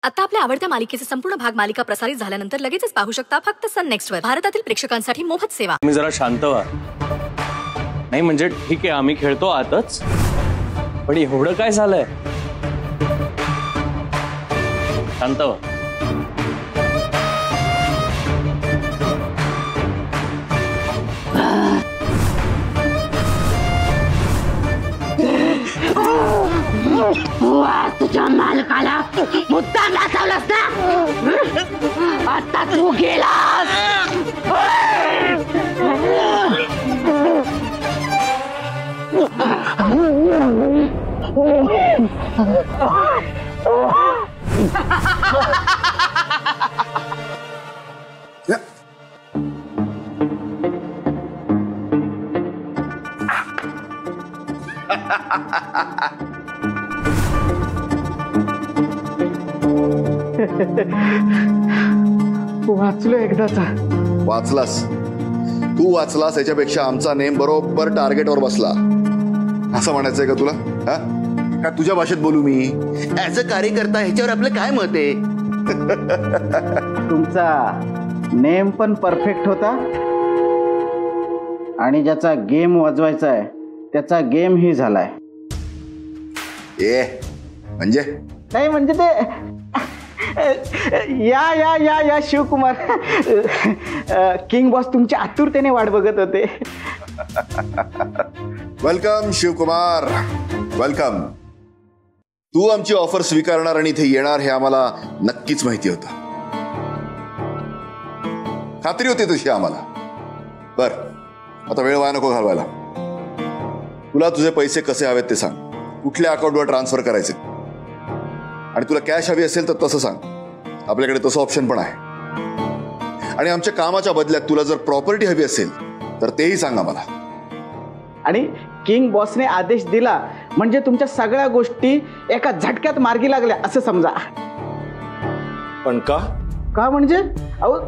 आता आपल्या आवडत्या मालिकेचे संपूर्ण भाग मालिका प्रसारित झाल्यानंतर लगेचच पाहू शकता फक्त सन नेक्स्ट वर. भारतातील प्रेक्षकांसाठी मोफत सेवा. तुम्ही जरा शांत व्हा. नाही म्हणजे ठीक आहे आम्ही खेळतो आताच, पण एवढं काय झालंय? शांत व्हा. तुझ्या मालकाला मुद्दाम नाचवलास ना, आता तू गेलास. वाचलो एकदाचा. वाचलास तू, वाचलास याच्यापेक्षा आमचा नेम बरोबर टार्गेटवर बसला असं म्हणायचंय का तुला? का तुझ्या भाषेत बोलू मी? ऍज अ कार्यकर्ता ह्याच्यावर आपलं काय मत आहे? तुमचा नेम पण परफेक्ट होता आणि ज्याचा गेम वाजवायचा आहे त्याचा गेम ही झालाय. ए म्हणजे नाही म्हणजे ते या या या या शिवकुमार, किंग बॉस तुमच्या आतुरतेने वाट बघत होते. Welcome Shivakumar, welcome. तू आमची ऑफर स्वीकारणार आणि इथे येणार हे आम्हाला नक्कीच माहिती होतं. खात्री होती तशी आम्हाला. बर आता वेळ वाया नको घालवायला. तुला तुझे पैसे कसे हवेत ते सांग. कुठल्या अकाउंटवर ट्रान्सफर करायचे, आणि तुला कॅश हवी असेल तर तसं सांग. आपल्याकडे तसं ऑप्शन पण आहे. आणि आमच्या कामाच्या बदल्यात तुला जर प्रॉपर्टी हवी असेल तर तेही सांग आम्हाला. आणि किंग बॉसने आदेश दिला म्हणजे तुमच्या सगळ्या गोष्टी एका झटक्यात मार्गी लागल्या असं समजा. पण का? का म्हणजे अहो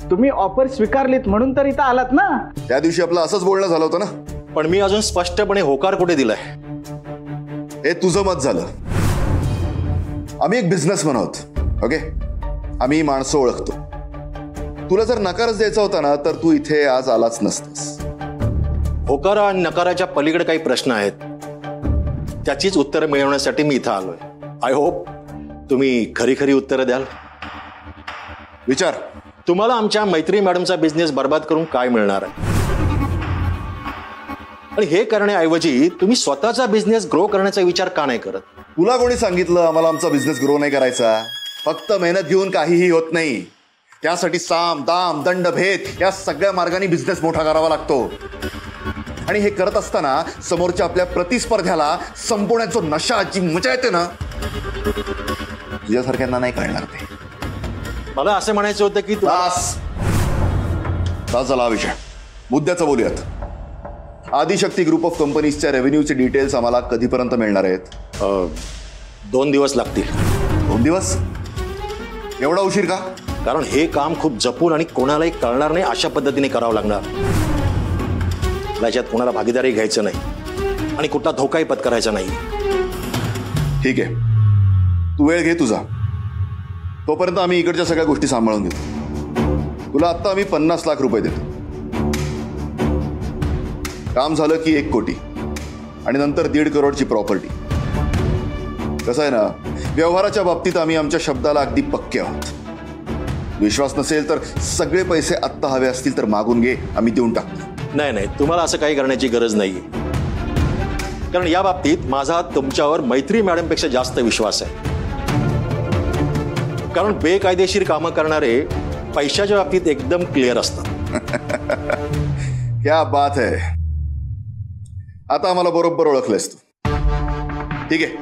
तुम्ही ऑफर स्वीकारलीत म्हणून तर इथं आलात ना. त्या दिवशी आपलं असंच बोलणं झालं होतं ना. पण मी अजून स्पष्टपणे होकार कुठे दिलाय? हे तुझं मत झालं. आम्ही एक बिझनेसमॅन आहोत, ओके. आम्ही माणसं ओळखतो. तुला जर नकारच द्यायचा होता ना तर तू इथे आज आलाच नसतास. होकार आणि नकाराच्या पलीकडे काही प्रश्न आहेत, त्याचीच उत्तरं मिळवण्यासाठी मी इथं आलोय. आय होप तुम्ही खरी खरी उत्तरं द्याल. विचार. तुम्हाला आमच्या मैत्री मॅडमचा बिझनेस बर्बाद करून काय मिळणार आहे? आणि हे करण्याऐवजी तुम्ही स्वतःचा बिझनेस ग्रो करण्याचा विचार का नाही करत? तुला कोणी सांगितलं आम्हाला आमचा बिझनेस ग्रो नाही करायचा? फक्त मेहनत घेऊन काहीही होत नाही. त्यासाठी साम दाम दंड भेद या सगळ्या मार्गाने बिझनेस मोठा करावा लागतो. आणि हे करत असताना समोरच्या आपल्या प्रतिस्पर्ध्याला संपवण्याचा नशा जी मजा येते ना, तुझ्यासारख्यांना नाही कळणार ते. मला असं म्हणायचं होतं की तास झाला हा विषय. मुद्द्याचं बोलूयात. आदिशक्ती ग्रुप ऑफ कंपनीजच्या रेव्हेन्यूचे डिटेल्स आम्हाला कधीपर्यंत मिळणार आहेत? 2 दिवस लागतील. 2 दिवस? एवढा उशीर का? कारण हे काम खूप जपून आणि कोणालाही कळणार नाही अशा पद्धतीने करावं लागणार. याच्यात कोणाला भागीदारी घ्यायचं नाही आणि कुठला धोकाही पत्करायचा नाही. ठीक आहे, तू वेळ घे तुझा. तोपर्यंत आम्ही इकडच्या सगळ्या गोष्टी सांभाळून घेतो. तुला आत्ता आम्ही 50 लाख रुपये देतो. काम झालं की 1 कोटी आणि नंतर 1.5 करोडची प्रॉपर्टी. कसं आहे ना, व्यवहाराच्या बाबतीत आम्ही आमच्या शब्दाला अगदी पक्के आहोत. विश्वास नसेल तर सगळे पैसे आत्ता हवे असतील तर मागून घे, आम्ही देऊन टाकतो. नाही नाही, तुम्हाला असं काही करण्याची गरज नाहीये. कारण या बाबतीत माझा तुमच्यावर मैत्री मॅडमपेक्षा जास्त विश्वास आहे. कारण बेकायदेशीर कामं करणारे पैशाच्या बाबतीत एकदम क्लिअर असतात. क्या बात है. आता आम्हाला बरोबर ओळखलंस तू. ठीक आहे,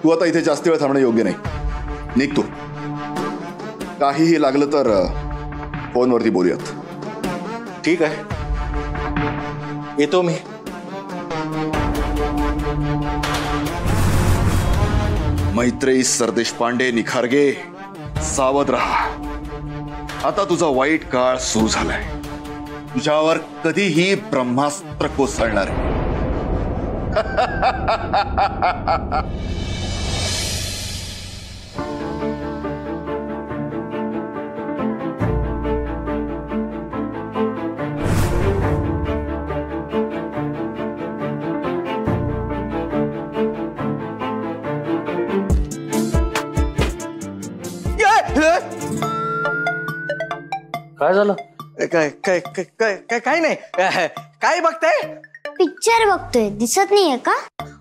तू आता इथे जास्त वेळ थांबणं योग्य नाही. निघ तू. काहीही लागलं तर फोनवरती बोलूयात. ठीक आहे, येतो मी. मैत्रेयी सरदेशपांडे निखारगे, सावध राहा. आता तुझा वाईट काळ सुरू झालाय. तुझ्यावर कधीही ब्रह्मास्त्र कोसळणार आहे. काय झालं? काय नाही काय बघताय? पिक्चर बघतोय, दिसत नाहीये का?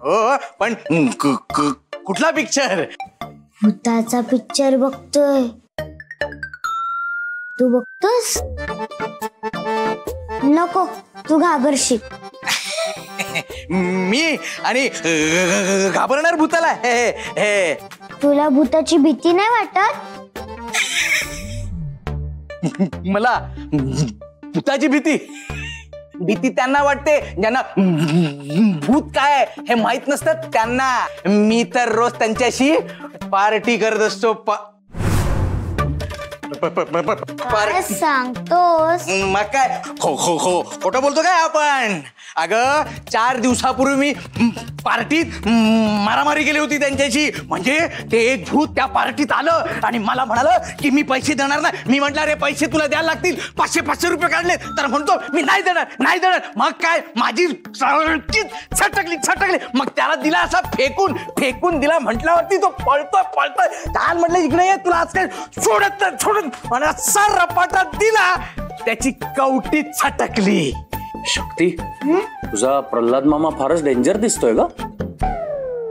हो पण कुठला पिक्चर? भूताचा पिक्चर बघतोय. तू बघतोस? नको, तू घाबरशील. मी आणि घाबरणार भूताला? हे तुला भूताची भीती नाही वाटत? मला भूताची भीती त्यांना वाटते ज्यांना भूत काय हे माहित नसतं त्यांना. मी तर रोज त्यांच्याशी पार्टी करत असतो. काय सांगतोस? मग काय खोटं बोलतो काय आपण? अगं 4 दिवसापूर्वी मी पार्टीत मारामारी केली होती त्यांच्याशी. म्हणजे ते एक भूत त्या पार्टीत आलं आणि मला म्हणालं की मी पैसे देणार नाही. मी म्हटलं अरे पैसे तुला द्यायला लागतील, 500 रुपये काढले. तर म्हणतो मी नाही देणार. मग काय माझी छटकली. मग त्याला दिला असा फेकून दिला. म्हटल्यावरती तो पळतोय. काय म्हटलं इकडे ये, तुला आज काय सोडून आणि असा रपाटा दिला, त्याची कवटी छटकली. शक्ती, तुझा प्रल्हाद मामा फारच डेंजर दिसतोय का?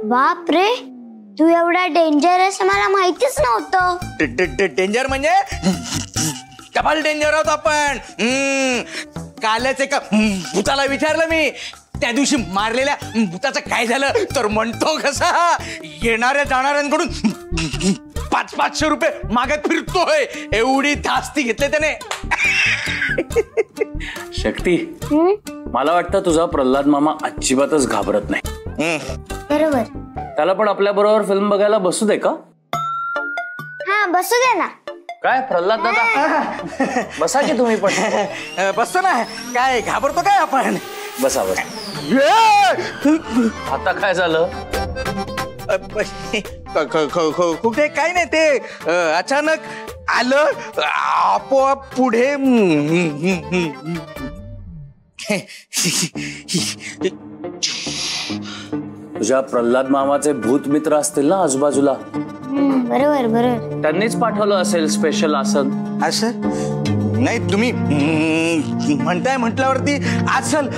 बाप रे, तू एवढा डेंजर आहेस मला माहितीच नव्हतं. डेंजर म्हणजे डबल डेंजर आहोत आपण. कालच एका भूताला विचारलं मी त्या दिवशी मारलेल्या भूताचं काय झालं, तर म्हणतो कसा येणाऱ्या जाणाऱ्यांकडून 500 रुपये मागत फिरतोय. एवढी धास्ती घेतले त्याने. शक्ती, मला वाटतं तुझा प्रल्हाद मामा अजिबातच घाबरत नाही. बरोबर. त्याला पण आपल्या बरोबर फिल्म बघायला बसू दे का? हा, बसू दे ना. काय प्रल्हाद दादा, बसा की तुम्ही पण. बसतो ना. काय घाबरतो काय आपण? बसा. आता काय झालं? कुठे काय नाही, ते अचानक आलं आपोआप पुढे. तुझ्या प्रल्हाद मामाचे भूत मित्र असतील ना आजूबाजूला, बरोबर. त्यांनीच पाठवलं असेल स्पेशल आसन. असं नाही, तुम्ही म्हणताय म्हटल्यावरती आसन